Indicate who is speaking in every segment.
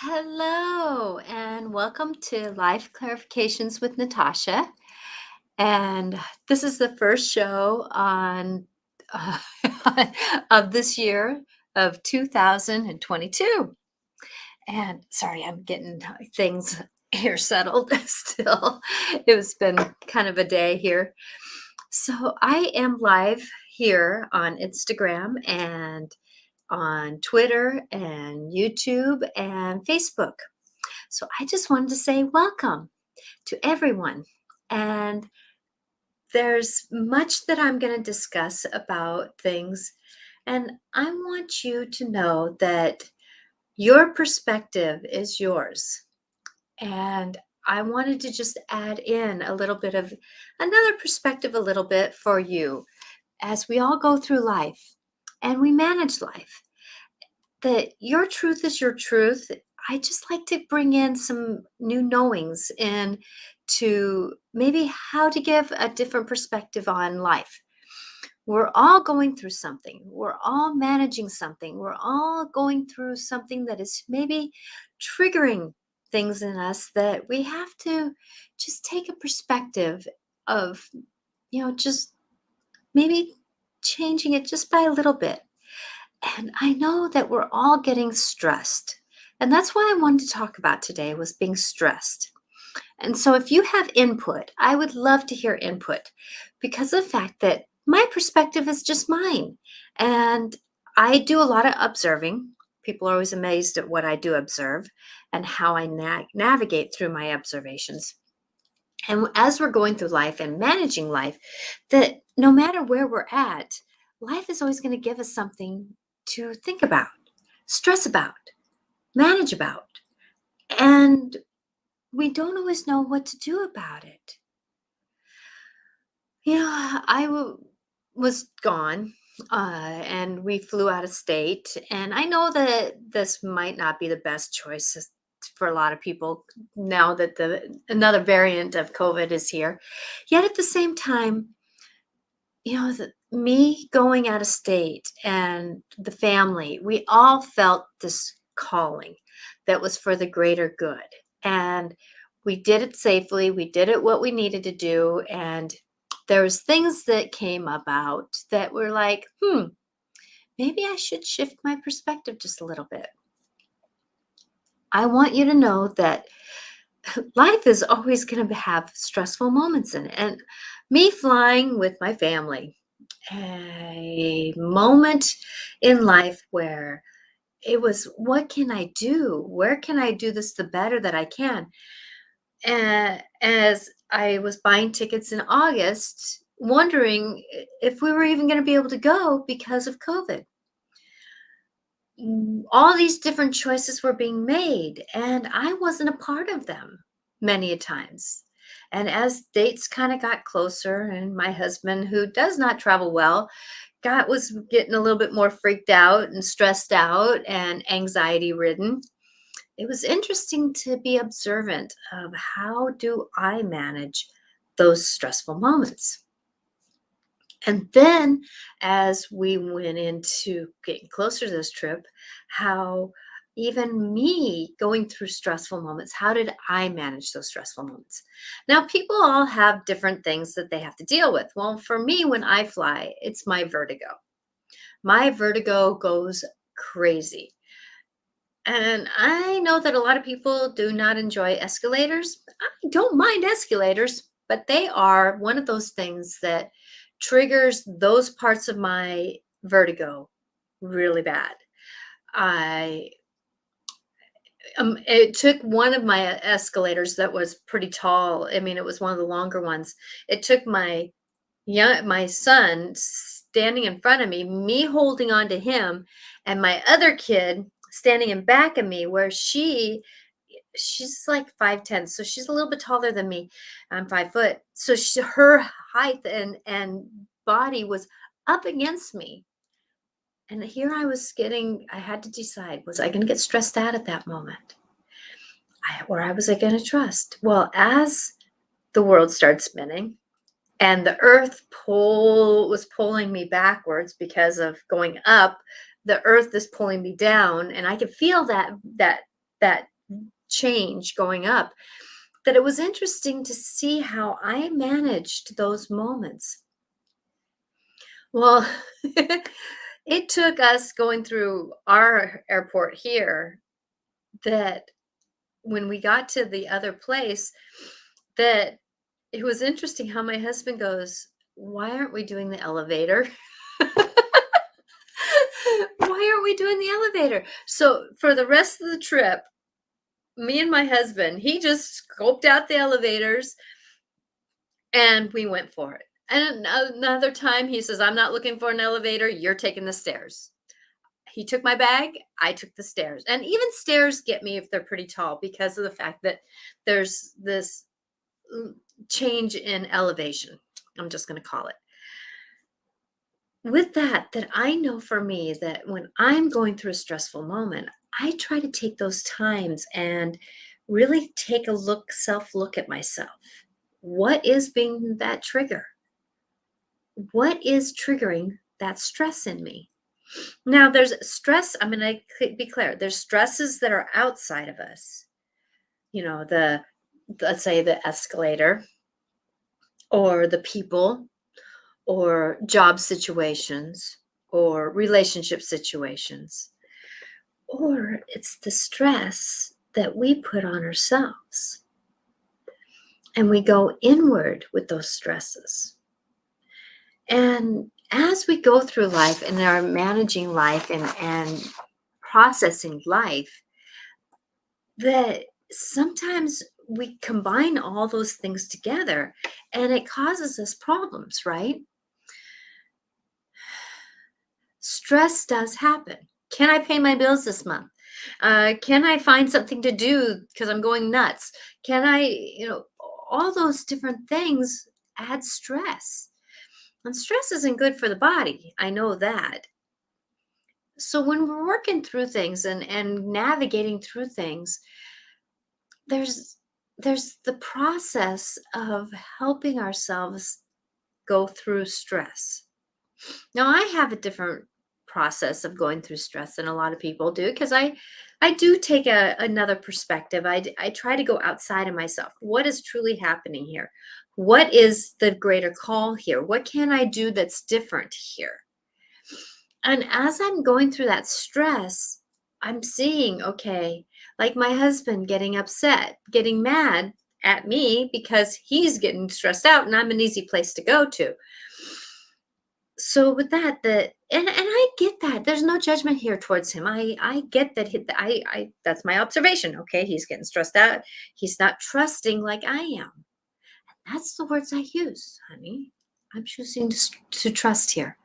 Speaker 1: Hello, and welcome to Life Clarifications with Natasha. And this is the first show on uh, of this year of 2022. And sorry, I'm getting things here settled still. It's been kind of a day here. So I am live here on Instagram and on Twitter and YouTube and Facebook. So I just wanted to say welcome to everyone. And there's much that I'm going to discuss about things. And I want you to know that your perspective is yours. And I wanted to just add in a little bit of another perspective, a little bit for you as we all go through life and we manage life. That your truth is your truth. I just like to bring in some new knowings and to maybe how to give a different perspective on life. We're all going through something. We're all managing something. We're all going through something that is maybe triggering things in us that we have to just take a perspective of, just maybe changing it just by a little bit. And I know that we're all getting stressed. And that's what I wanted to talk about today was being stressed. And so if you have input, I would love to hear input because of the fact that my perspective is just mine. And I do a lot of observing. People are always amazed at what I do observe and how I navigate through my observations. And as we're going through life and managing life, that no matter where we're at, life is always going to give us something to think about, stress about, manage about. And we don't always know what to do about it. Was gone and we flew out of state. And I know that this might not be the best choice for a lot of people now that another variant of COVID is here. Yet at the same time, me going out of state and the family, we all felt this calling that was for the greater good. And we did it safely. We did it what we needed to do. And there was things that came about that were like, maybe I should shift my perspective just a little bit. I want you to know that life is always going to have stressful moments in it. And me flying with my family, a moment in life where it was, what can I do? Where can I do this the better that I can? And as I was buying tickets in August, wondering if we were even going to be able to go because of COVID. All these different choices were being made, and I wasn't a part of them many a times. And as dates kind of got closer, and my husband, who does not travel well, was getting a little bit more freaked out and stressed out and anxiety ridden. It was interesting to be observant of how do I manage those stressful moments. And then as we went into getting closer to this trip, how even me going through stressful moments, how did I manage those stressful moments? Now, people all have different things that they have to deal with. Well, for me, when I fly, it's my vertigo. My vertigo goes crazy. And I know that a lot of people do not enjoy escalators. I don't mind escalators, but they are one of those things that triggers those parts of my vertigo really bad. I it took one of my escalators that was pretty tall. I mean, it was one of the longer ones. It took my son standing in front of me holding on to him, and my other kid standing in back of me, where she's like 5'10", so she's a little bit taller than me. I'm 5 foot, so her height and body was up against me. And here I had to decide, was I going to get stressed out at that moment? Or was I going to trust? Well, as the world started spinning and the earth was pulling me backwards because of going up, the earth is pulling me down, and I could feel that that change going up, that it was interesting to see how I managed those moments. Well, it took us going through our airport here, that when we got to the other place, that it was interesting how my husband goes, "Why aren't we doing the elevator?" Why aren't we doing the elevator? So for the rest of the trip, me and my husband, he just scoped out the elevators and we went for it. And another time he says, "I'm not looking for an elevator. You're taking the stairs." He took my bag, I took the stairs. And even stairs get me if they're pretty tall, because of the fact that there's this mm, change in elevation. I'm just going to call it. With that I know for me that when I'm going through a stressful moment, I try to take those times and really take a self look at myself. What is being that trigger? What is triggering that stress in me? Now, there's stress. I'm going to be clear. There's stresses that are outside of us. Let's say the escalator, or the people, or job situations, or relationship situations, or it's the stress that we put on ourselves. And we go inward with those stresses. And as we go through life and are managing life and processing life, that sometimes we combine all those things together and it causes us problems, right? Stress does happen. Can I pay my bills this month? Can I find something to do because I'm going nuts? Can all those different things add stress. And stress isn't good for the body. I know that. So when we're working through things and navigating through things, there's the process of helping ourselves go through stress. Now, I have a different process of going through stress than a lot of people do, because I do take another perspective. I try to go outside of myself. What is truly happening here? What is the greater call here? What can I do that's different here? And as I'm going through that stress, I'm seeing, okay, like my husband getting upset, getting mad at me because he's getting stressed out and I'm an easy place to go to. So with and I get that. There's no judgment here towards him. I get that I that's my observation. Okay, he's getting stressed out. He's not trusting like I am. That's the words I use, honey. I'm choosing to trust here.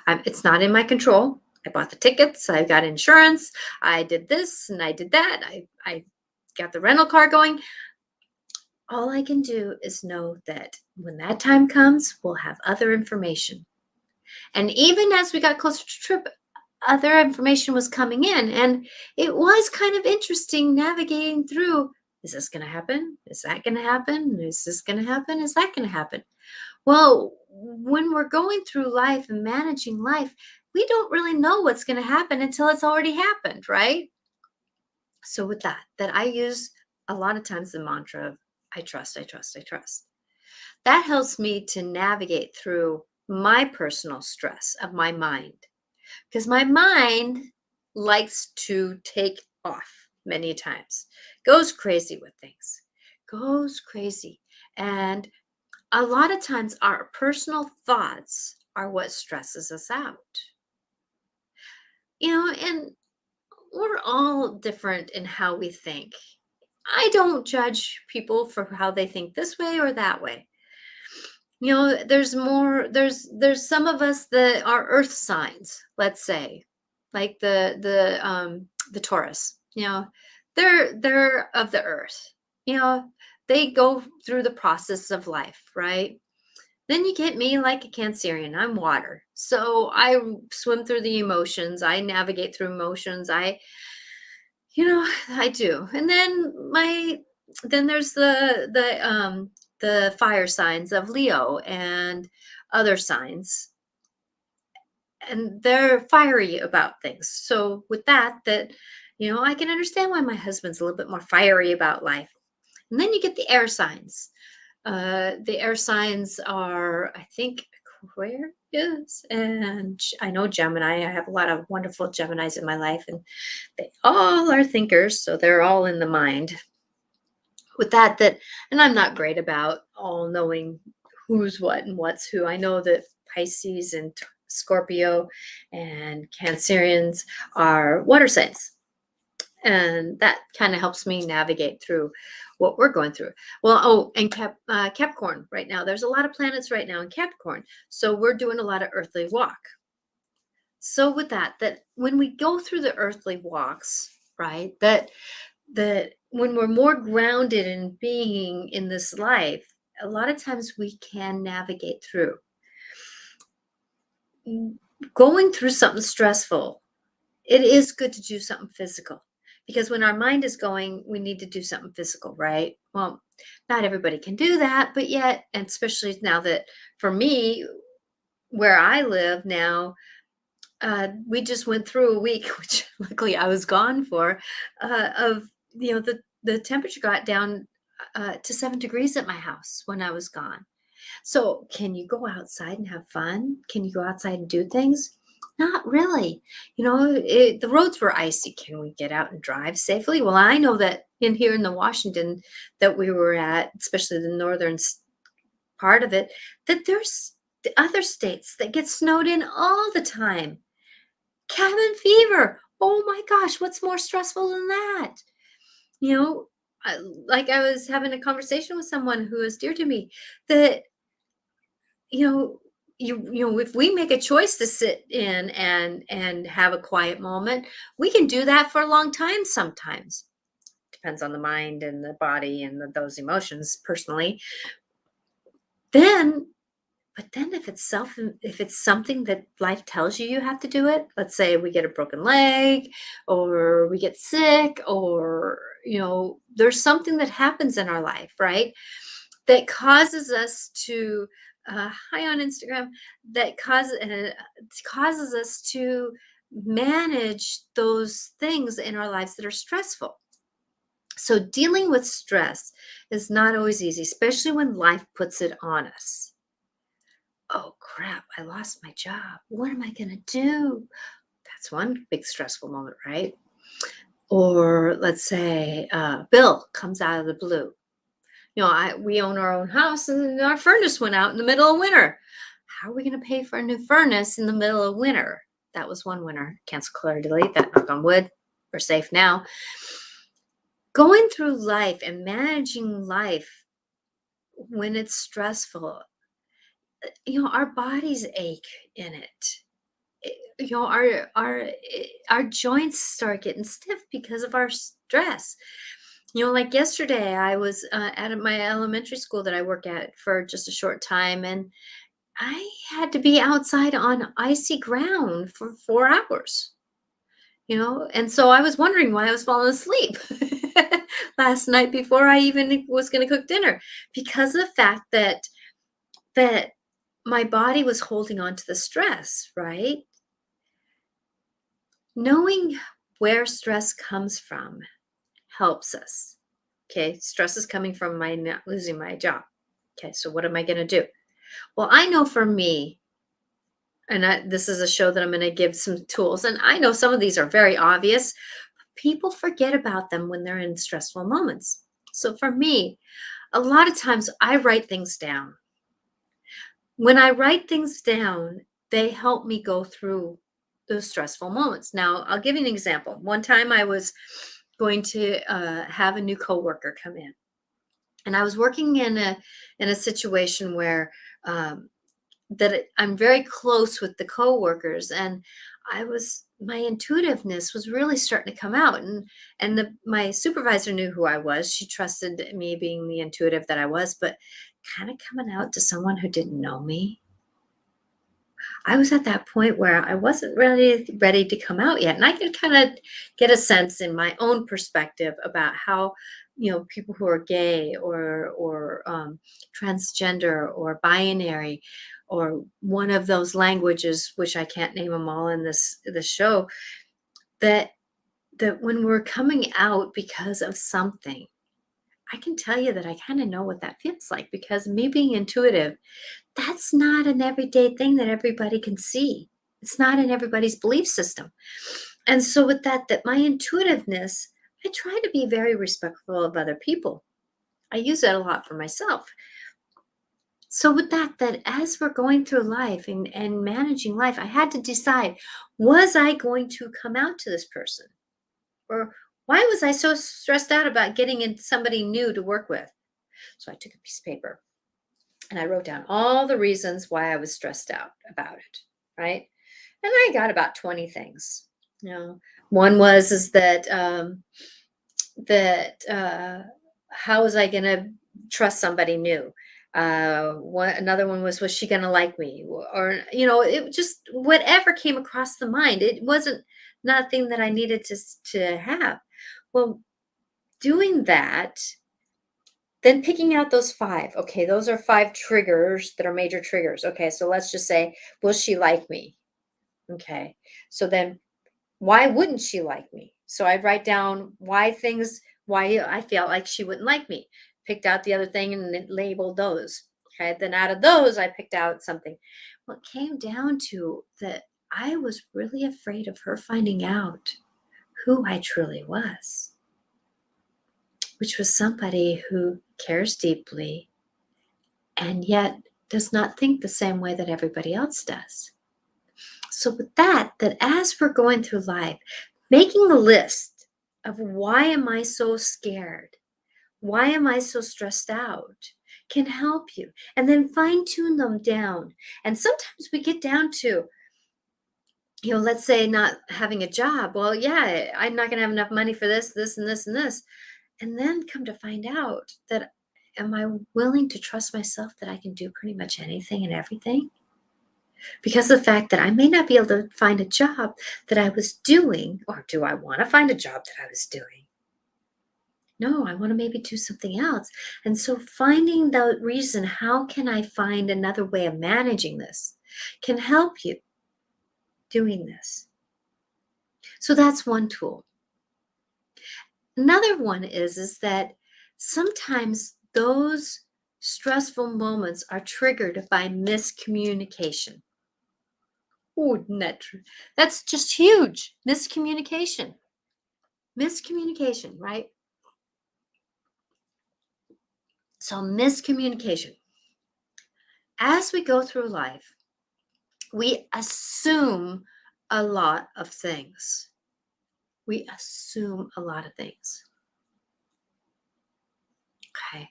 Speaker 1: It's not in my control. I bought the tickets. I got insurance. I did this and I did that. I got the rental car going. All I can do is know that when that time comes, we'll have other information. And even as we got closer to trip, other information was coming in. And it was kind of interesting navigating through, is this going to happen? Is that going to happen? Is this going to happen? Is that going to happen? Well, when we're going through life and managing life, we don't really know what's going to happen until it's already happened, right? So with that I use a lot of times the mantra of I trust, I trust, I trust. That helps me to navigate through my personal stress of my mind, because my mind likes to take off many times, goes crazy with things, goes crazy. And a lot of times our personal thoughts are what stresses us out. And we're all different in how we think. I don't judge people for how they think this way or that way. There's some of us that are earth signs, let's say, like the Taurus. They're of the earth. They go through the process of life, right? Then you get me, like a Cancerian. I'm water. So I swim through the emotions. I navigate through emotions. I do. And then there's the fire signs of Leo and other signs. And they're fiery about things. So with that I can understand why my husband's a little bit more fiery about life. And then you get the air signs. The air signs are, I think, Aquarius, and I know Gemini. I have a lot of wonderful Geminis in my life, and they all are thinkers, so they're all in the mind. With that, and I'm not great about all knowing who's what and what's who. I know that Pisces and Scorpio and Cancerians are water signs, and that kind of helps me navigate through what we're going through. Well, and Capricorn right now, there's a lot of planets right now in Capricorn, so we're doing a lot of earthly walk. So with that when we go through the earthly walks, right, that when we're more grounded in being in this life, a lot of times we can navigate through going through something stressful. It is good to do something physical, because when our mind is going, we need to do something physical, right? Well, not everybody can do that, but yet, and especially now that for me, where I live now, we just went through a week, which luckily I was gone for, of the temperature got down to 7 degrees at my house when I was gone. So, can you go outside and have fun? Can you go outside and do things? Not really. The roads were icy. Can we get out and drive safely? Well, I know that here in the Washington that we were at, especially the northern part of it, that there's the other states that get snowed in all the time. Cabin fever. Oh my gosh, what's more stressful than that? You know, like I was having a conversation with someone who is dear to me, that you know if we make a choice to sit in and have a quiet moment, we can do that for a long time. Sometimes depends on the mind and the body and those emotions personally. Then But then if it's something that life tells you you have to do it, let's say we get a broken leg or we get sick, or there's something that happens in our life, right? That causes us to hi on Instagram, that causes us to manage those things in our lives that are stressful. So dealing with stress is not always easy, especially when life puts it on us. Oh crap, I lost my job. What am I going to do? That's one big stressful moment, right? Or let's say bill comes out of the blue. We own our own house and our furnace went out in the middle of winter. How are we going to pay for a new furnace in the middle of winter? That was one winter. Cancel, clear, delete that. Knock on wood. We're safe now. Going through life and managing life when it's stressful, our bodies ache in it. Our joints start getting stiff because of our stress. Like yesterday, I was at my elementary school that I work at for just a short time, and I had to be outside on icy ground for 4 hours. And so I was wondering why I was falling asleep last night before I even was going to cook dinner, because of the fact that my body was holding on to the stress, right? Knowing where stress comes from helps us. Okay, stress is coming from my not losing my job. Okay, so what am I going to do? Well, I know for me, and this is a show that I'm going to give some tools, and I know some of these are very obvious. People forget about them when they're in stressful moments. So for me, a lot of times I write things down. When I write things down, they help me go through those stressful moments. Now, I'll give you an example. One time I was going to have a new coworker come in, and I was working in a situation where I'm very close with the coworkers, and my intuitiveness was really starting to come out, and my supervisor knew who I was. She trusted me being the intuitive that I was, but kind of coming out to someone who didn't know me. I was at that point where I wasn't really ready to come out yet. And I can kind of get a sense in my own perspective about how, people who are gay or transgender or binary or one of those languages, which I can't name them all in this show, that that when we're coming out because of something, I can tell you that I kind of know what that feels like, because me being intuitive, that's not an everyday thing that everybody can see. It's not in everybody's belief system. And so with that my intuitiveness, I try to be very respectful of other people. I use that a lot for myself. So with that as we're going through life and managing life, I had to decide, was I going to come out to this person? Or why was I so stressed out about getting in somebody new to work with? So I took a piece of paper and I wrote down all the reasons why I was stressed out about it, right? And I got about 20 things. You know, one was is that how was I going to trust somebody new? Another one was she going to like me? Or it just whatever came across the mind. It wasn't nothing that I needed to have. Well, doing that, then picking out those five. Okay, those are five triggers that are major triggers. Okay, so let's just say, will she like me? Okay, so then why wouldn't she like me? So I'd write down why I felt like she wouldn't like me. Picked out the other thing and then labeled those. Okay, then out of those, I picked out something. Well, it came down to that I was really afraid of her finding out who I truly was, which was somebody who cares deeply and yet does not think the same way that everybody else does. So with that as we're going through life, making a list of why am I so scared? Why am I so stressed out? Can help you. And then fine tune them down. And sometimes we get down to, let's say not having a job. Well, yeah, I'm not going to have enough money for this, this, and this, and this. And then come to find out that, am I willing to trust myself that I can do pretty much anything and everything? Because of the fact that I may not be able to find a job that I was doing, or do I want to find a job that I was doing? No, I want to maybe do something else. And so finding the reason, how can I find another way of managing this, can help you doing this. So that's one tool. Another one is that sometimes those stressful moments are triggered by miscommunication. Oh, that's just huge. Miscommunication. Miscommunication, right? So, miscommunication. As we go through life, we assume a lot of things. We assume a lot of things. Okay.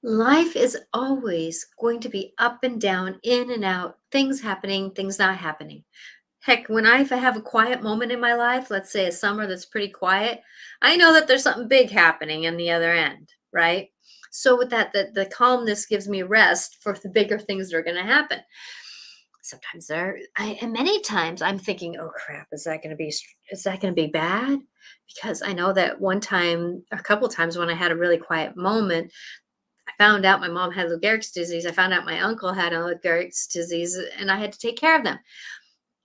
Speaker 1: Life is always going to be up and down, in and out, things happening, things not happening. Heck, when I have a quiet moment in my life, let's say a summer that's pretty quiet, I know that there's something big happening in the other end, right? So with that, the calmness gives me rest for the bigger things that are going to happen. Sometimes and many times I'm thinking, oh crap, is that going to be bad? Because I know that one time, a couple times when I had a really quiet moment, I found out my mom had Lou Gehrig's disease. I found out my uncle had Lou Gehrig's disease, and I had to take care of them.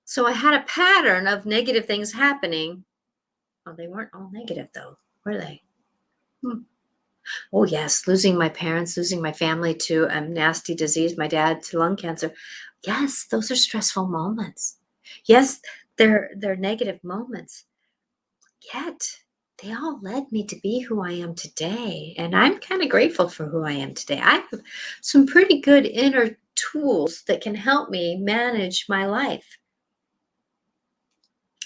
Speaker 1: So I had a pattern of negative things happening. Well, they weren't all negative, though, were they? Oh, yes, losing my parents, losing my family to a nasty disease, my dad to lung cancer. Yes, those are stressful moments. Yes, they're negative moments. Yet they all led me to be who I am today. And I'm kind of grateful for who I am today. I have some pretty good inner tools that can help me manage my life.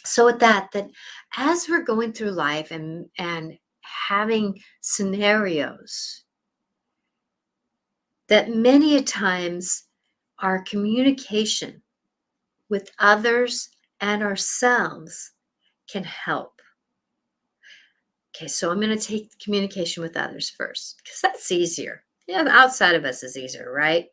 Speaker 1: So with that as we're going through life and having scenarios, that many a times our communication with others and ourselves can help. Okay, so I'm going to take communication with others first, because that's easier. Yeah, the outside of us is easier, right?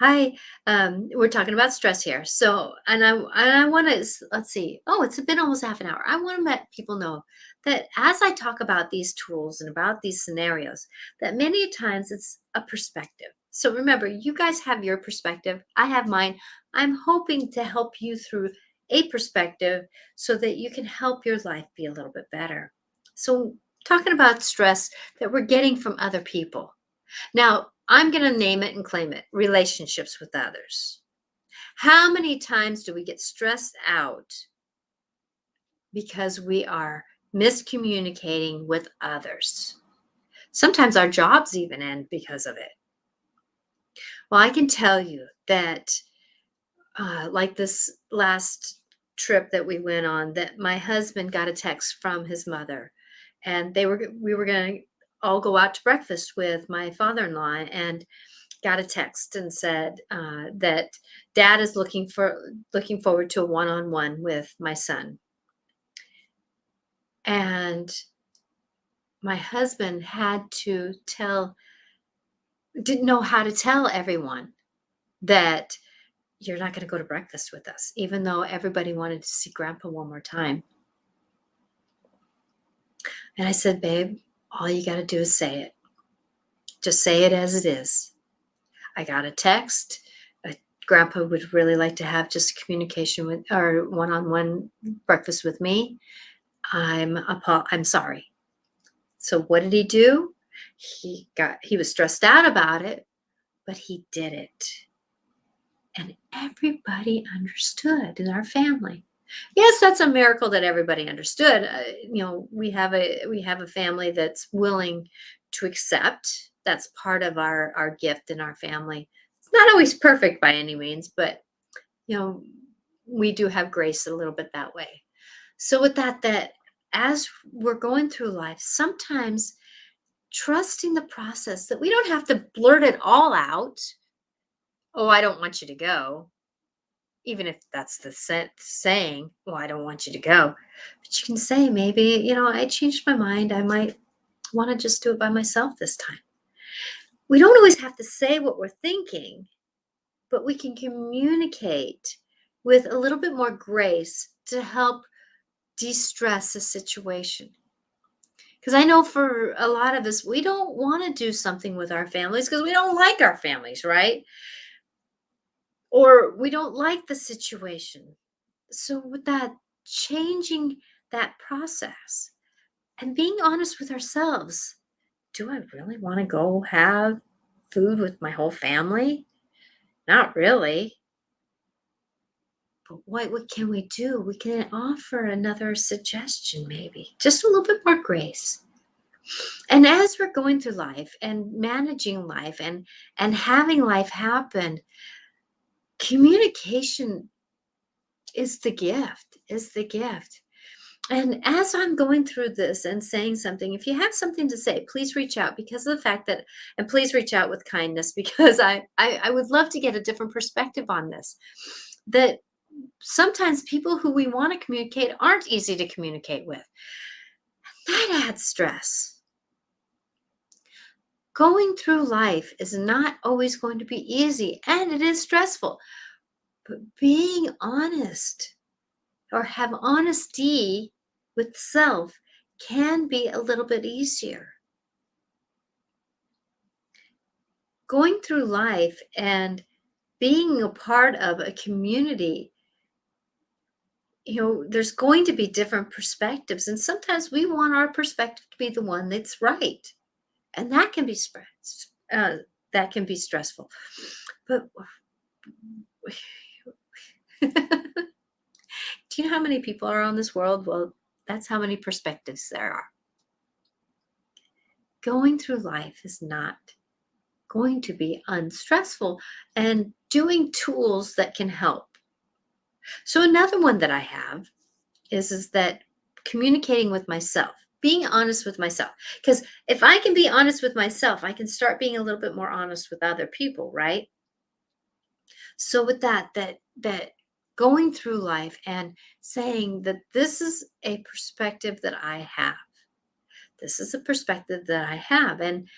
Speaker 1: Hi, we're talking about stress here. So, and I want to, let's see. Oh, it's been almost half an hour. I want to let people know that as I talk about these tools and about these scenarios, that many times it's a perspective. So remember, you guys have your perspective. I have mine. I'm hoping to help you through a perspective so that you can help your life be a little bit better. So, talking about stress that we're getting from other people. Now, I'm going to name it and claim it, relationships with others. How many times do we get stressed out because we are miscommunicating with others? Sometimes our jobs even end because of it. Well, I can tell you that, like this last trip that we went on, that my husband got a text from his mother, and we were going to all go out to breakfast with my father-in-law, and got a text and said that dad is looking forward to a one-on-one with my son. And my husband didn't know how to tell everyone that you're not going to go to breakfast with us, even though everybody wanted to see grandpa one more time. And I said, babe, all you got to do is say it. Just say it as it is. I got a text. Grandpa would really like to have just communication with or one-on-one breakfast with me. I'm sorry. So what did he do? He was stressed out about it, but he did it. And everybody understood in our family. Yes, that's a miracle that everybody understood. We have a family that's willing to accept. That's part of our gift in our family. It's not always perfect by any means, but you know, we do have grace a little bit that way. So with that as we're going through life, sometimes trusting the process, that we don't have to blurt it all out. Oh, I don't want you to go. Even if that's the saying, well, I don't want you to go. But you can say, maybe, I changed my mind. I might want to just do it by myself this time. We don't always have to say what we're thinking, but we can communicate with a little bit more grace to help de-stress a situation. Because I know for a lot of us, we don't want to do something with our families because we don't like our families, right? Or we don't like the situation. So with that, changing that process and being honest with ourselves. Do I really want to go have food with my whole family? Not really. But what can we do? We can offer another suggestion, maybe. Just a little bit more grace. And as we're going through life and managing life and having life happen, communication is the gift. And as I'm going through this and saying something, if you have something to say, please reach out, because of the fact that, and please reach out with kindness, because I would love to get a different perspective on this. That sometimes people who we want to communicate aren't easy to communicate with. That adds stress. Going through life is not always going to be easy, and it is stressful. But being honest or have honesty with self can be a little bit easier. Going through life and being a part of a community, there's going to be different perspectives, and sometimes we want our perspective to be the one that's right, and that can be stressful. But do you know how many people are on this world? Well, that's how many perspectives there are. Going through life is not going to be unstressful, and doing tools that can help. So another one that I have is that communicating with myself, being honest with myself. Because if I can be honest with myself, I can start being a little bit more honest with other people, right? So with that going through life and saying that this is a perspective that I have. This is a perspective that I have. And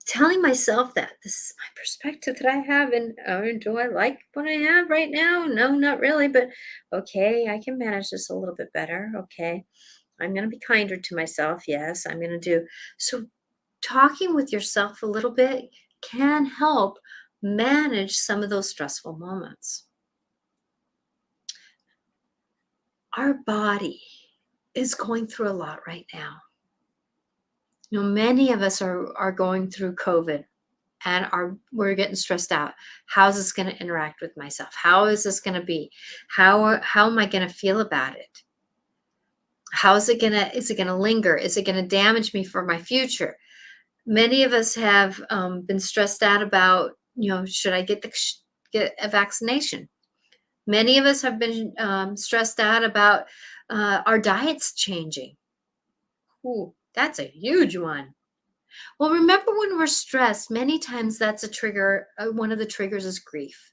Speaker 1: telling myself that this is my perspective that I have, and do I like what I have right now? No, not really, but okay, I can manage this a little bit better. Okay, I'm going to be kinder to myself. Yes, I'm going to do. So talking with yourself a little bit can help manage some of those stressful moments. Our body is going through a lot right now. Many of us are going through COVID and we're getting stressed out. How is this going to interact with myself? How is this going to be? How am I going to feel about it? How is it going to linger? Is it going to damage me for my future? Many of us have been stressed out about, should I get a vaccination? Many of us have been stressed out about our diets changing. Ooh, that's a huge one. Well, remember when we're stressed, many times that's a trigger. One of the triggers is grief.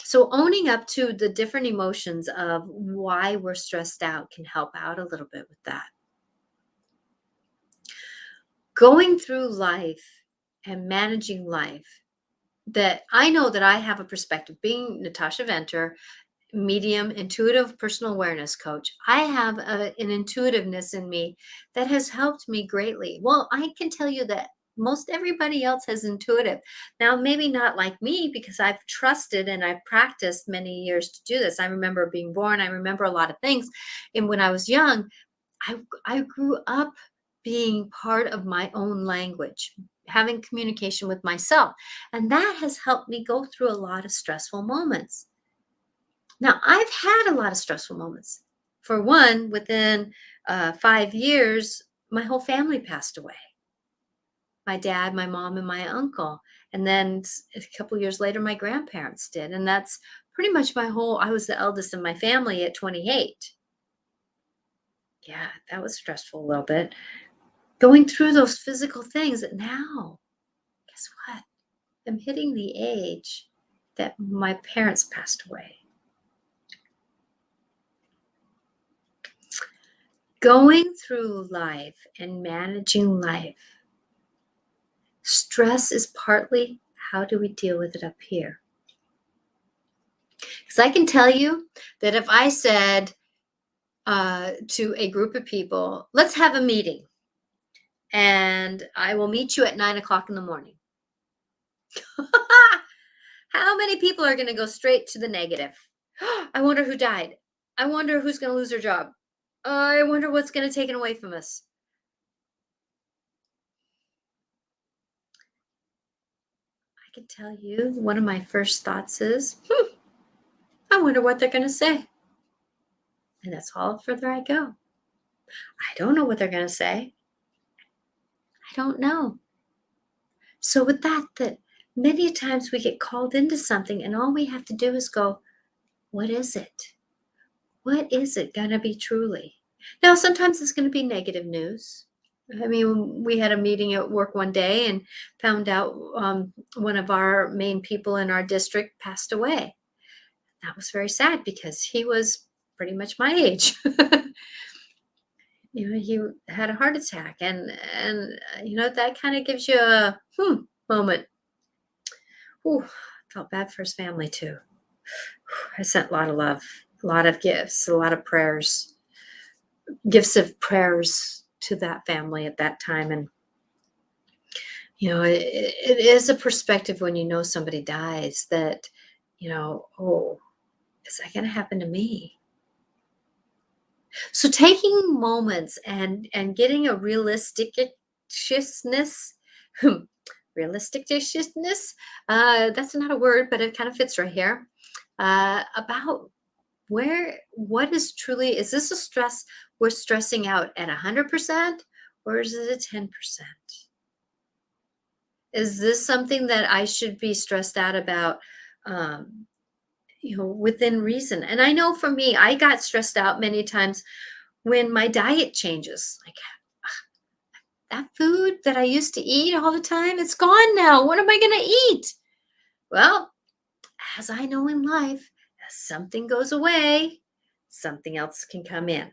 Speaker 1: So owning up to the different emotions of why we're stressed out can help out a little bit with that. Going through life and managing life, that I know that I have a perspective, being Natasha Venter, medium intuitive personal awareness coach. I have an intuitiveness in me that has helped me greatly. Well, I can tell you that most everybody else has intuitive. Now, maybe not like me, because I've trusted and I've practiced many years to do this. I remember being born. I remember a lot of things. And when I was young, I grew up being part of my own language, having communication with myself. And that has helped me go through a lot of stressful moments. Now, I've had a lot of stressful moments. For one, within 5 years, my whole family passed away. My dad, my mom, and my uncle. And then a couple years later, my grandparents did. And that's pretty much I was the eldest in my family at 28. Yeah, that was stressful a little bit. Going through those physical things that now, guess what? I'm hitting the age that my parents passed away. Going through life and managing life, stress is partly how do we deal with it up here? Because I can tell you that if I said to a group of people, let's have a meeting and I will meet you at 9 o'clock in the morning. How many people are going to go straight to the negative? I wonder who died. I wonder who's going to lose their job. I wonder what's going to take it away from us. I can tell you one of my first thoughts is, I wonder what they're going to say. And that's all further I go. I don't know what they're going to say. I don't know. So with that many times we get called into something and all we have to do is go, what is it? What is it going to be truly? Now, sometimes it's going to be negative news. I mean, we had a meeting at work one day and found out one of our main people in our district passed away. That was very sad because he was pretty much my age. He had a heart attack, and that kind of gives you a moment. Ooh, felt bad for his family too. I sent a lot of love, a lot of gifts, a lot of prayers, gifts of prayers to that family at that time. And it is a perspective when somebody dies that, oh, is that going to happen to me? So taking moments and getting a realisticness, realisticness, that's not a word, but it kind of fits right here, about what is truly, is this a stress we're stressing out at 100% or is it a 10%? Is this something that I should be stressed out about, within reason? And I know for me, I got stressed out many times when my diet changes. Like, that food that I used to eat all the time, it's gone now. What am I going to eat? Well, as I know in life, as something goes away, something else can come in.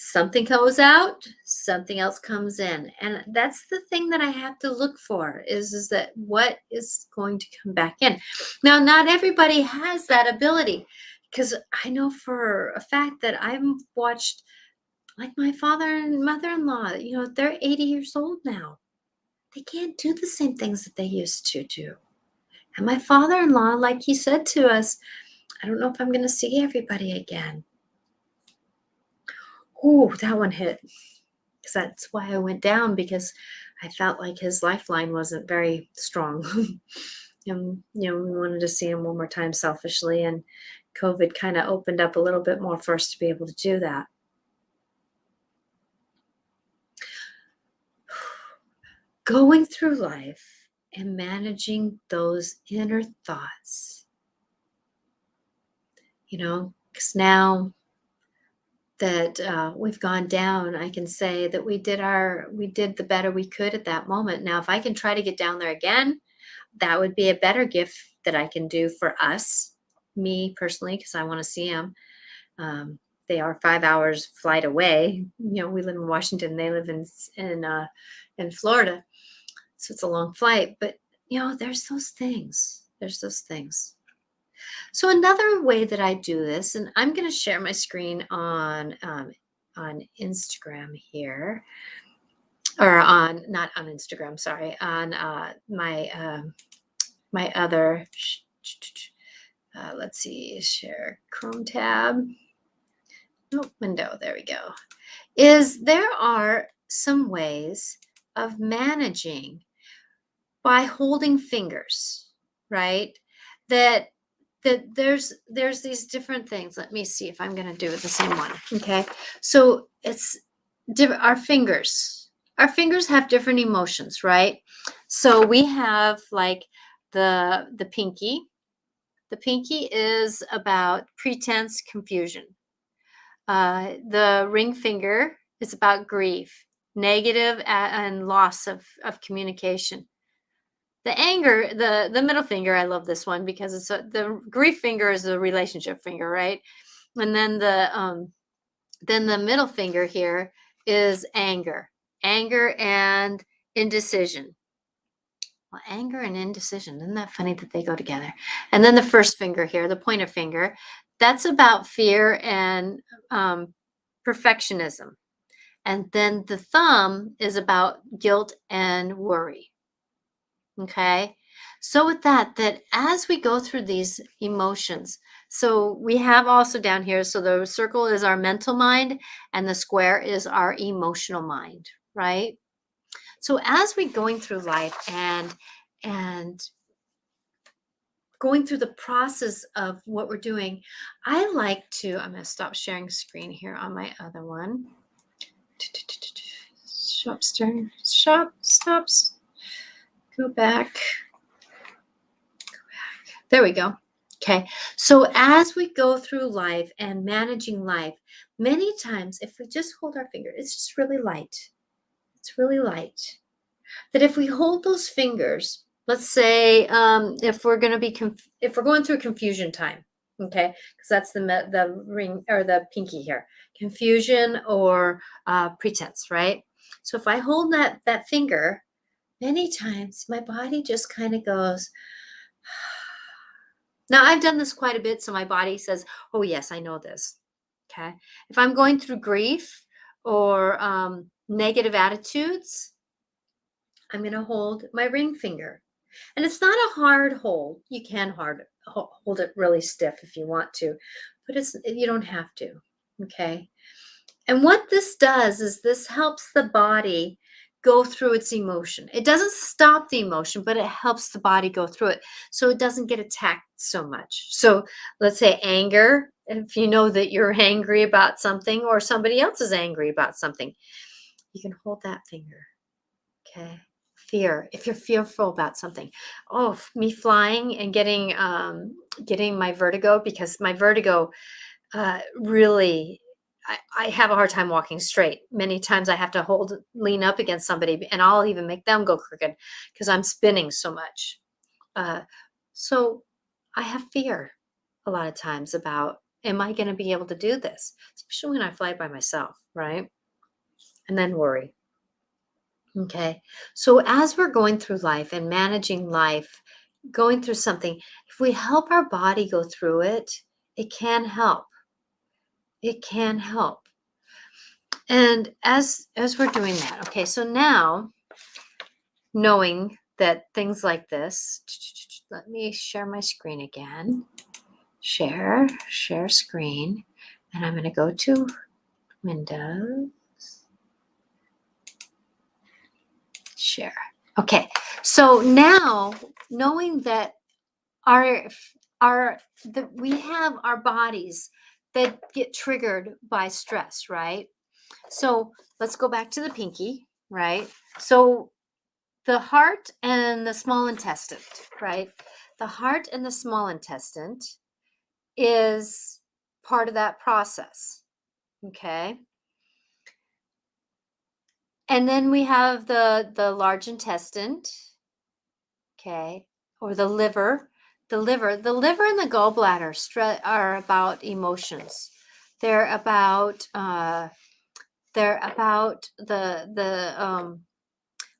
Speaker 1: Something goes out, something else comes in. And that's the thing that I have to look for is that what is going to come back in. Now, not everybody has that ability, because I know for a fact that I've watched, like my father and mother-in-law, they're 80 years old now. They can't do the same things that they used to do. And my father-in-law, like he said to us, I don't know if I'm going to see everybody again. Ooh, that one hit. Because that's why I went down, because I felt like his lifeline wasn't very strong. And, we wanted to see him one more time selfishly, and COVID kind of opened up a little bit more for us to be able to do that. Going through life and managing those inner thoughts, because now that we've gone down, I can say that we did the better we could at that moment. Now, if I can try to get down there again, that would be a better gift that I can do for us, me personally, because I want to see them. They are 5 hours flight away. We live in Washington. They live in Florida, so it's a long flight. But there's those things. So another way that I do this, and I'm going to share my screen on Instagram here, or not on Instagram, sorry, on my other, let's see, share Chrome tab. Window, there we go. There are some ways of managing by holding fingers, right? That there's these different things. Let me see if I'm going to do the same one. Okay. So it's our fingers. Our fingers have different emotions, right? So we have like the pinky. The pinky is about pretense, confusion. The ring finger is about grief, negative and loss of communication. The anger, the middle finger, I love this one because it's the grief finger is the relationship finger, right? And then the middle finger here is anger and indecision. Well, anger and indecision, isn't that funny that they go together? And then the first finger here, the pointer finger, that's about fear and perfectionism. And then the thumb is about guilt and worry. Okay. So with that as we go through these emotions, so we have also down here, so the circle is our mental mind and the square is our emotional mind, right? So as we're going through life and going through the process of what we're doing, I'm going to stop sharing screen here on my other one. Stops. Go back. There we go. Okay. So as we go through life and managing life, many times if we just hold our finger, it's just really light. It's really light. That if we hold those fingers, let's say if we're going through confusion time, okay, because that's the ring or the pinky here, confusion or pretense, right? So if I hold that finger, many times my body just kind of goes. Now, I've done this quite a bit, so my body says, oh, yes, I know this, okay? If I'm going through grief or negative attitudes, I'm going to hold my ring finger. And it's not a hard hold. You can hold it really stiff if you want to, but you don't have to, okay? And what this does is this helps the body go through its emotion. It doesn't stop the emotion, but it helps the body go through it so it doesn't get attacked so much. So let's say anger, if you know that you're angry about something or somebody else is angry about something, you can hold that finger, okay? Fear, if you're fearful about something. Oh, me flying and getting my vertigo, because my vertigo really, I have a hard time walking straight. Many times I have to lean up against somebody, and I'll even make them go crooked because I'm spinning so much. So I have fear a lot of times about, am I going to be able to do this? Especially when I fly by myself, right? And then worry. Okay. So as we're going through life and managing life, going through something, if we help our body go through it, it can help. It can help. And as we're doing that, okay, so now knowing that things like this, let me share my screen again. Share screen. And I'm going to go to Windows. Share. Okay. So now knowing that we have our bodies that get triggered by stress, right? So let's go back to the pinky, right? So the heart and the small intestine, right? The heart and the small intestine is part of that process. Okay. And then we have the large intestine, okay, or the liver. The liver and the gallbladder are about emotions. They're about the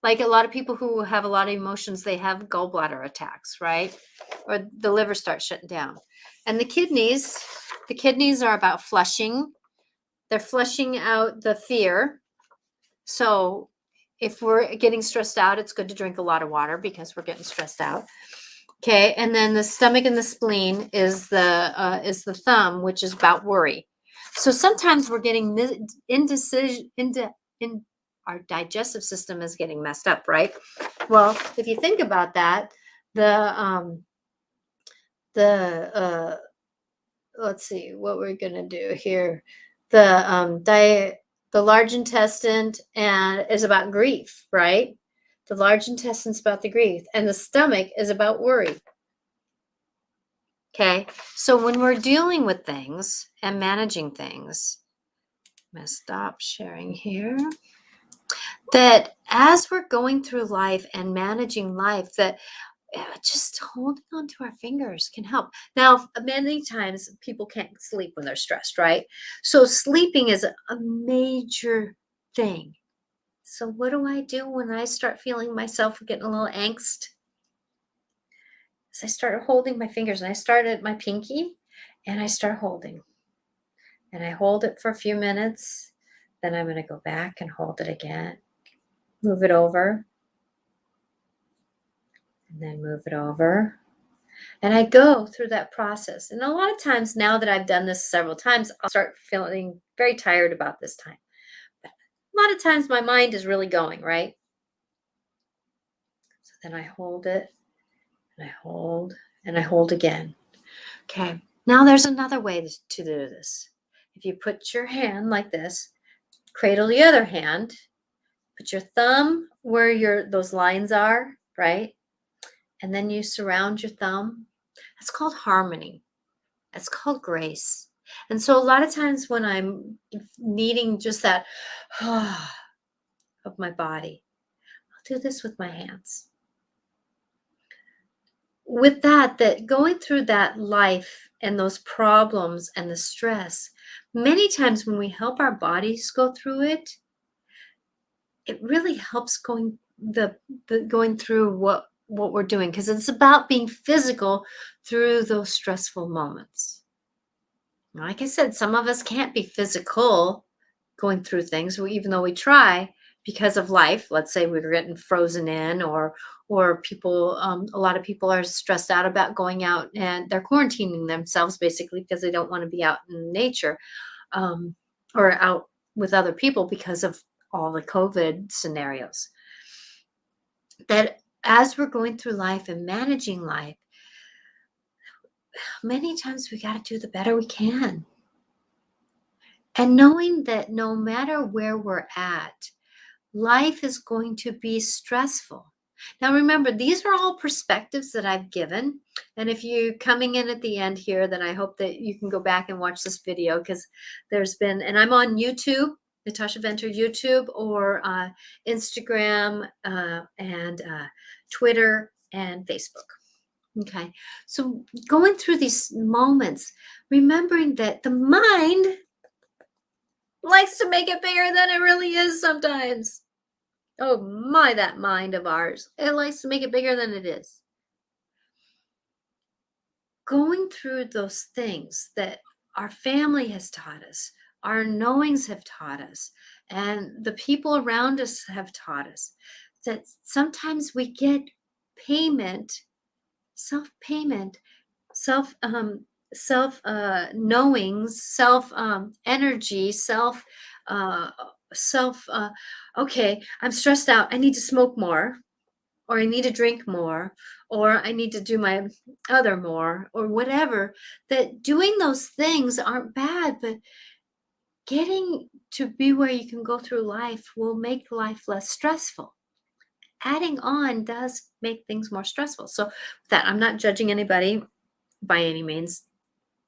Speaker 1: like a lot of people who have a lot of emotions, they have gallbladder attacks, right? Or the liver starts shutting down. And the kidneys are about flushing. They're flushing out the fear. So if we're getting stressed out, it's good to drink a lot of water because we're getting stressed out. Okay, and then the stomach and the spleen is the thumb, which is about worry. So sometimes we're getting indecision in our digestive system is getting messed up, right? Well, if you think about that, the let's see what we're gonna do here. The large intestine and is about grief, right? The large intestine's about the grief, and the stomach is about worry. Okay, so when we're dealing with things and managing things, I'm going to stop sharing here. That as we're going through life and managing life, that just holding on to our fingers can help. Now, many times people can't sleep when they're stressed, right? So sleeping is a major thing. So what do I do when I start feeling myself getting a little angst? So I started holding my fingers, and I started at my pinky, and I start holding. And I hold it for a few minutes. Then I'm going to go back and hold it again. Move it over. And then move it over. And I go through that process. And a lot of times now that I've done this several times, I'll start feeling very tired about this time. But a lot of times my mind is really going, right? So then I hold it, and I hold, and I hold again. Okay. Now there's another way to do this. If you put your hand like this, cradle the other hand, put your thumb where those lines are, right? And then you surround your thumb. That's called harmony. That's called grace. And so a lot of times when I'm needing just that of my body, I'll do this with my hands. With that going through that life and those problems and the stress, many times when we help our bodies go through it, it really helps going through what we're doing, because it's about being physical through those stressful moments. Like I said, some of us can't be physical going through things, even though we try, because of life. Let's say we're getting frozen in, or people, a lot of people are stressed out about going out, and they're quarantining themselves basically because they don't want to be out in nature, or out with other people because of all the COVID scenarios. That as we're going through life and managing life, many times we got to do the better we can. And knowing that no matter where we're at, life is going to be stressful. Now, remember, these are all perspectives that I've given. And if you're coming in at the end here, then I hope that you can go back and watch this video, because and I'm on YouTube, Natasha Venter YouTube, or Instagram, and Twitter and Facebook. Okay. So going through these moments, remembering that the mind likes to make it bigger than it really is sometimes. Oh my, that mind of ours. It likes to make it bigger than it is. Going through those things that our family has taught us, our knowings have taught us, and the people around us have taught us, that sometimes we get payment, self-payment, knowings, self energy, uh, self. Okay, I'm stressed out. I need to smoke more, or I need to drink more, or I need to do my other more, or whatever. That doing those things aren't bad, but getting to be where you can go through life will make life less stressful. Adding on does make things more stressful. So that I'm not judging anybody by any means,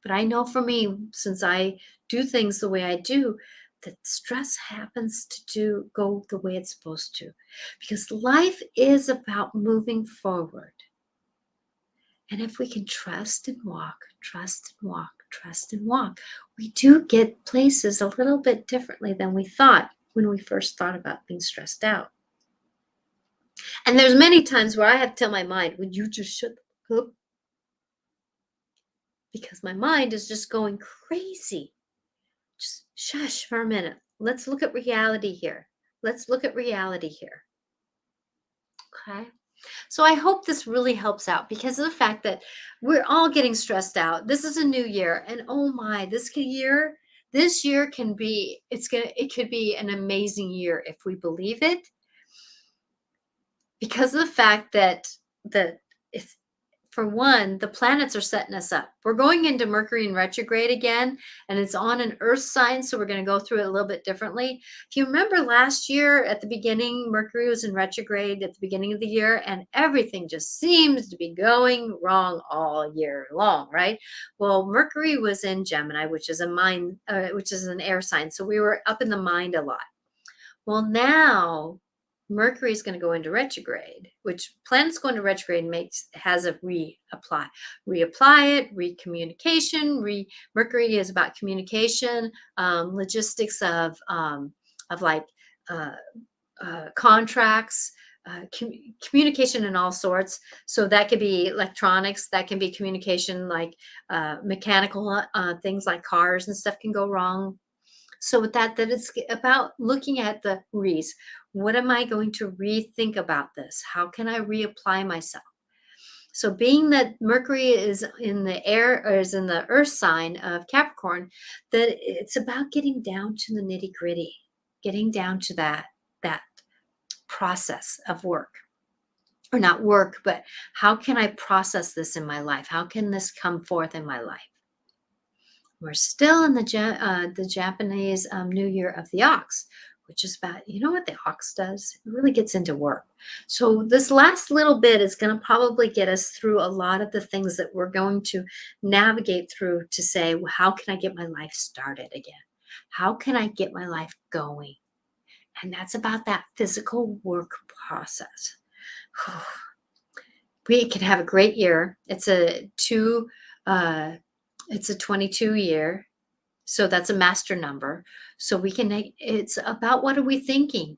Speaker 1: but I know for me, since I do things the way I do, that stress happens to go the way it's supposed to, because life is about moving forward. And if we can trust and walk, trust and walk, trust and walk, we do get places a little bit differently than we thought when we first thought about being stressed out. And there's many times where I have to tell my mind, would you just shut up? Because my mind is just going crazy. Just shush for a minute. Let's look at reality here. Let's look at reality here. Okay. So I hope this really helps out, because of the fact that we're all getting stressed out. This is a new year, and oh my, this year can be, it could be an amazing year if we believe it, because of the fact that it's, for one, the planets are setting us up. We're going into Mercury in retrograde again, and it's on an Earth sign, so we're going to go through it a little bit differently. If you remember last year at the beginning, Mercury was in retrograde at the beginning of the year, and everything just seems to be going wrong all year long, right? Well, Mercury was in Gemini, which is which is an air sign, so we were up in the mind a lot. Well, now Mercury is going to go into retrograde, which planets go into retrograde has a reapply it, recommunication. Mercury is about communication, logistics of like contracts, communication in all sorts. So that could be electronics, that can be communication like mechanical things like cars and stuff can go wrong. So with that it's about looking at the re's. What am I going to rethink about this? How can I reapply myself? So being that Mercury is in the air, or is in the earth sign of Capricorn, that it's about getting down to the nitty gritty, getting down to that process of work. Or not work, but how can I process this in my life? How can this come forth in my life? We're still in the Japanese New Year of the Ox, which is about, you know what the ox does? It really gets into work. So this last little bit is going to probably get us through a lot of the things that we're going to navigate through to say, well, how can I get my life started again? How can I get my life going? And that's about that physical work process. We can have a great year. It's a 22 year. So that's a master number. So it's about, what are we thinking?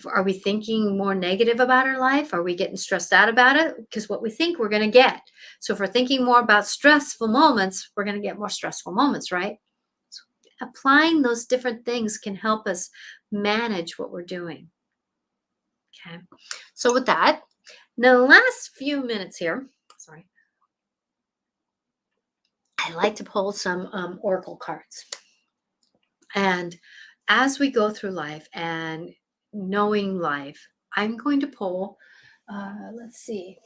Speaker 1: Are we thinking more negative about our life? Are we getting stressed out about it? Because what we think, we're going to get. So if we're thinking more about stressful moments, we're going to get more stressful moments, right? So applying those different things can help us manage what we're doing. Okay. So with that, now the last few minutes here, sorry, I like to pull some oracle cards. And as we go through life and knowing life, I'm going to pull, let's see,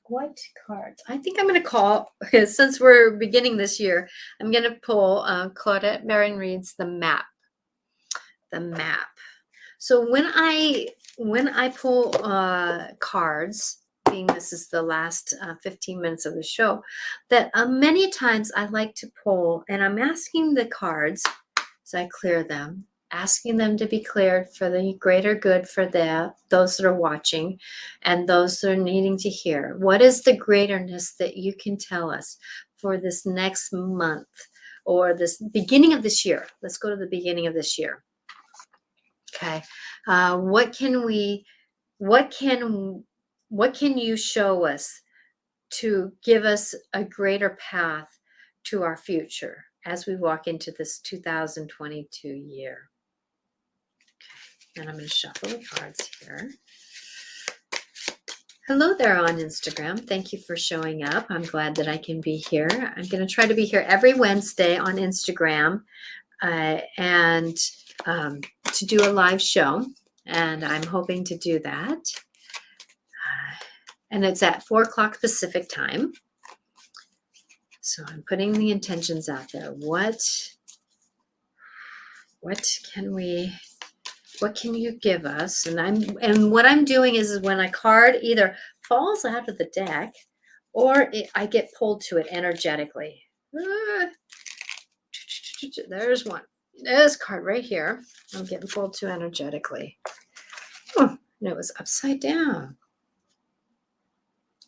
Speaker 1: what cards? I think I'm going to call, since we're beginning this year, I'm going to pull Claudette Barron Reed's The Map. The Map. So when I pull cards, being this is the last 15 minutes of the show, that many times I like to pull, and I'm asking the cards as I clear them, asking them to be cleared for the greater good for those that are watching and those that are needing to hear. What is the greaterness that you can tell us for this next month, or this beginning of this year? Let's go to the beginning of this year. Okay. What can you show us to give us a greater path to our future as we walk into this 2022 year? Okay. And I'm going to shuffle the cards here. Hello there on Instagram. Thank you for showing up. I'm glad that I can be here. I'm going to try to be here every Wednesday on Instagram and to do a live show. And I'm hoping to do that. And it's at 4 o'clock Pacific time. So I'm putting the intentions out there. What can you give us? And what I'm doing is when a card either falls out of the deck or I get pulled to it energetically. There's one. This card right here. I'm getting pulled to energetically. Oh, and it was upside down.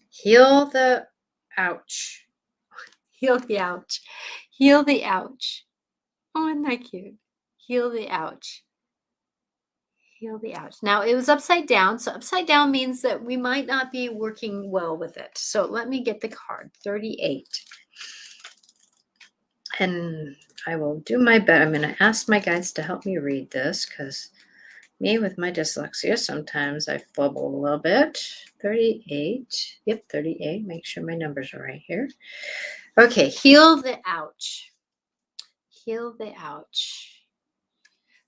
Speaker 1: Heal the ouch. Heal the ouch. Heal the ouch. Oh, isn't that cute? Heal the ouch. Heal the ouch. Now it was upside down. So upside down means that we might not be working well with it. So let me get the card. 38. And I will do my best. I'm going to ask my guides to help me read this because me with my dyslexia, sometimes I flubble a little bit. 38. Yep, 38. Make sure my numbers are right here. Okay, heal the ouch. Heal the ouch.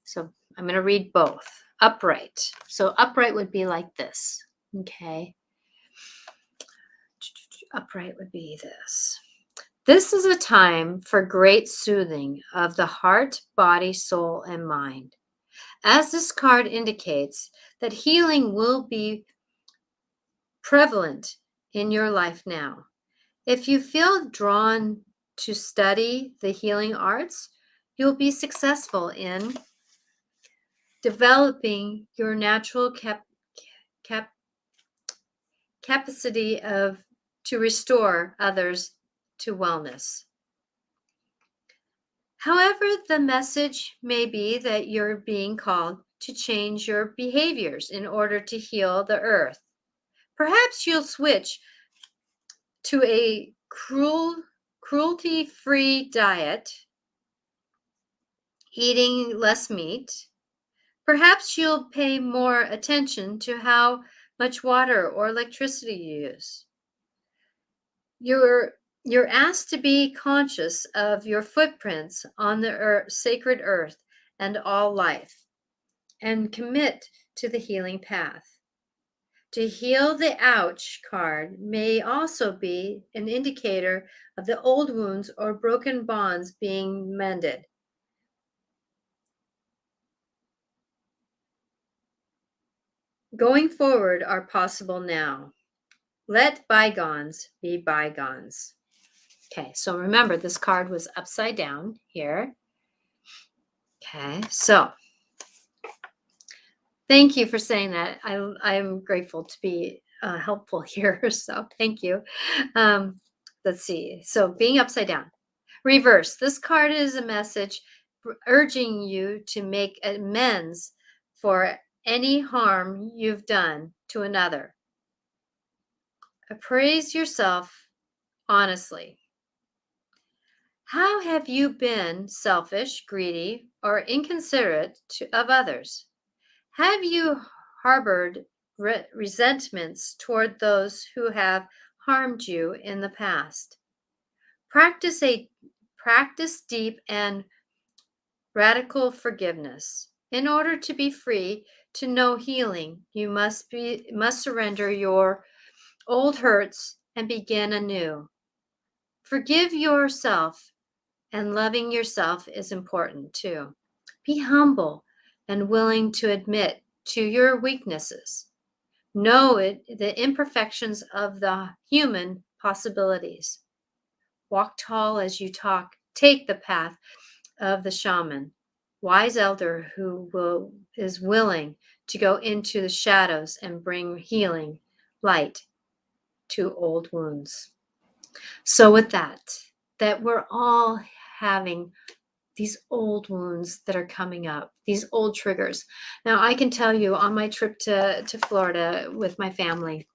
Speaker 1: So I'm going to read both. Upright. So upright would be like this. Okay. Upright would be this. This is a time for great soothing of the heart, body, soul, and mind. As this card indicates, that healing will be prevalent in your life now. If you feel drawn to study the healing arts, you'll be successful in developing your natural capacity to restore others to wellness. However, the message may be that you're being called to change your behaviors in order to heal the earth. Perhaps you'll switch to a cruelty-free diet, eating less meat. Perhaps you'll pay more attention to how much water or electricity you use. You're asked to be conscious of your footprints on the sacred earth and all life, and commit to the healing path. To heal the ouch card may also be an indicator of the old wounds or broken bonds being mended. Going forward are possible now. Let bygones be bygones. Okay, so remember this card was upside down here. Okay, so thank you for saying that. I'm grateful to be helpful here. So thank you. Let's see. So being upside down. Reverse. This card is a message urging you to make amends for any harm you've done to another. Appraise yourself honestly. How have you been selfish, greedy, or inconsiderate of others? Have you harbored resentments toward those who have harmed you in the past? Practice deep and radical forgiveness. In order to be free to know healing, you must surrender your old hurts and begin anew. Forgive yourself, and loving yourself is important too. Be humble and willing to admit to your weaknesses. Know the imperfections of the human possibilities. Walk tall as you talk. Take the path of the shaman, wise elder who is willing to go into the shadows and bring healing light to old wounds. So with that we're all having these old wounds that are coming up, these old triggers. Now, I can tell you on my trip to Florida with my family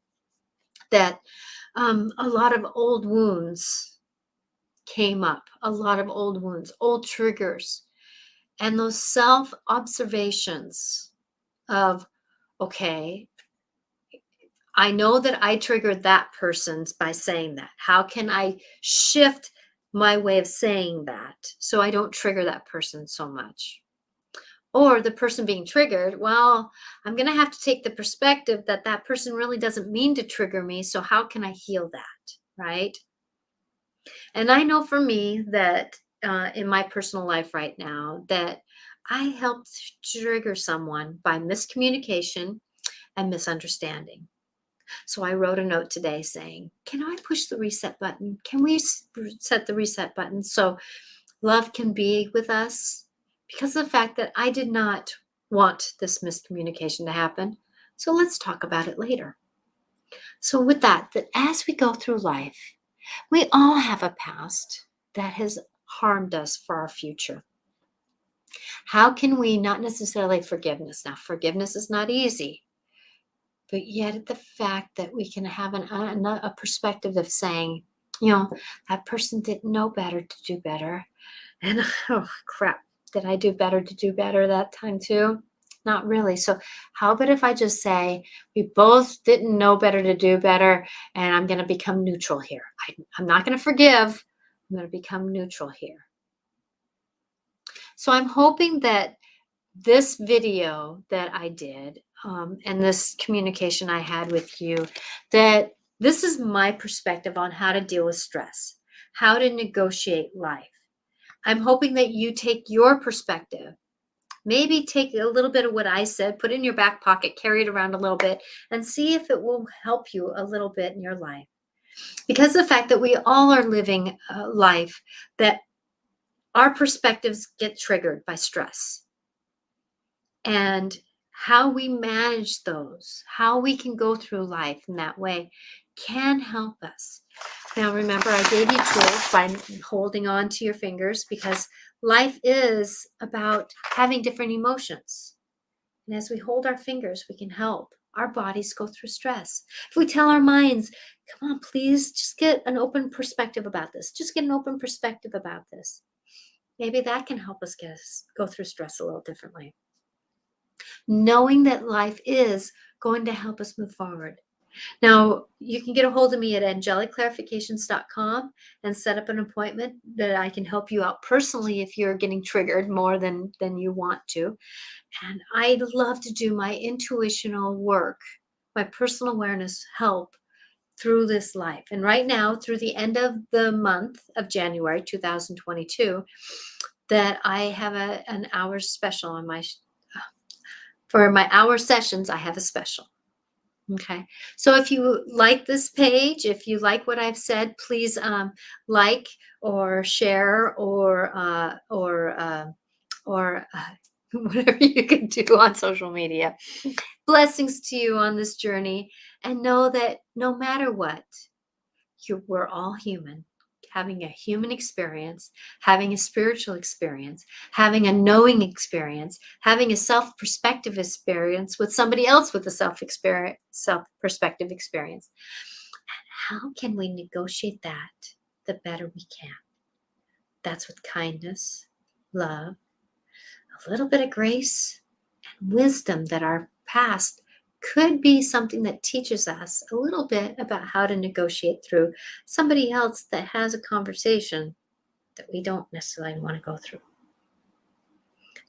Speaker 1: that a lot of old wounds came up, a lot of old wounds, old triggers, and those self-observations of, okay, I know that I triggered that person by saying that. How can I shift my way of saying that so I don't trigger that person so much? Or the person being triggered, well, I'm going to have to take the perspective that that person really doesn't mean to trigger me. So how can I heal that? Right? And I know for me that in my personal life right now, that I helped trigger someone by miscommunication and misunderstanding. So I wrote a note today saying, can I push the reset button? Can we set the reset button so love can be with us? Because of the fact that I did not want this miscommunication to happen. So let's talk about it later. So with that as we go through life, we all have a past that has harmed us for our future. How can we not necessarily forgiveness? Now, forgiveness is not easy, but yet the fact that we can have a perspective of saying, that person didn't know better to do better. And oh, crap, did I do better to do better that time too? Not really. So how about if I just say, we both didn't know better to do better, and I'm going to become neutral here. I'm not going to forgive. I'm going to become neutral here. So I'm hoping that this video that I did and this communication I had with you, that this is my perspective on how to deal with stress, how to negotiate life. I'm hoping that you take your perspective. Maybe take a little bit of what I said, put it in your back pocket, carry it around a little bit, and see if it will help you a little bit in your life. Because the fact that we all are living a life that our perspectives get triggered by stress. And how we manage those, how we can go through life in that way can help us. Now, remember, I gave you tools by holding on to your fingers, because life is about having different emotions. And as we hold our fingers, we can help our bodies go through stress. If we tell our minds, come on, please just get an open perspective about this. Just get an open perspective about this. Maybe that can help us go through stress a little differently. Knowing that life is going to help us move forward. Now, you can get a hold of me at angelicclarifications.com and set up an appointment that I can help you out personally if you're getting triggered more than you want to. And I love to do my intuitional work, my personal awareness help through this life. And right now, through the end of the month of January 2022, that I have an hour special on for my hour sessions. I have a special. Okay. So if you like this page, if you like what I've said, please like or share or whatever you can do on social media. Blessings to you on this journey, and know that no matter what, we're all human, having a human experience, having a spiritual experience, having a knowing experience, having a self-perspective experience with somebody else with a self-perspective experience. And how can we negotiate that the better we can? That's with kindness, love, a little bit of grace, and wisdom that our past could be something that teaches us a little bit about how to negotiate through somebody else that has a conversation that we don't necessarily want to go through.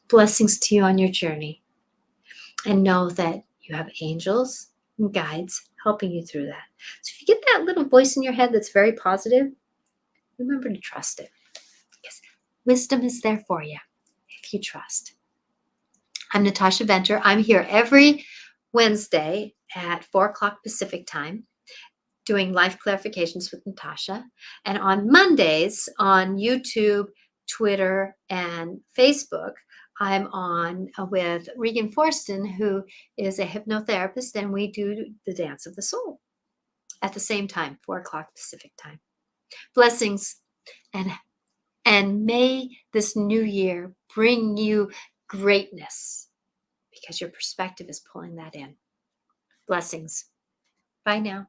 Speaker 1: Blessings to you on your journey. And know that you have angels and guides helping you through that. So if you get that little voice in your head that's very positive, remember to trust it. Because wisdom is there for you if you trust. I'm Natasha Venter. I'm here every Wednesday at 4 o'clock Pacific time doing life clarifications with Natasha. And on Mondays on YouTube, Twitter, and Facebook, I'm on with Regan Forston, who is a hypnotherapist, and we do the dance of the soul at the same time, 4 o'clock Pacific time. Blessings, and may this new year bring you greatness, because your perspective is pulling that in. Blessings. Bye now.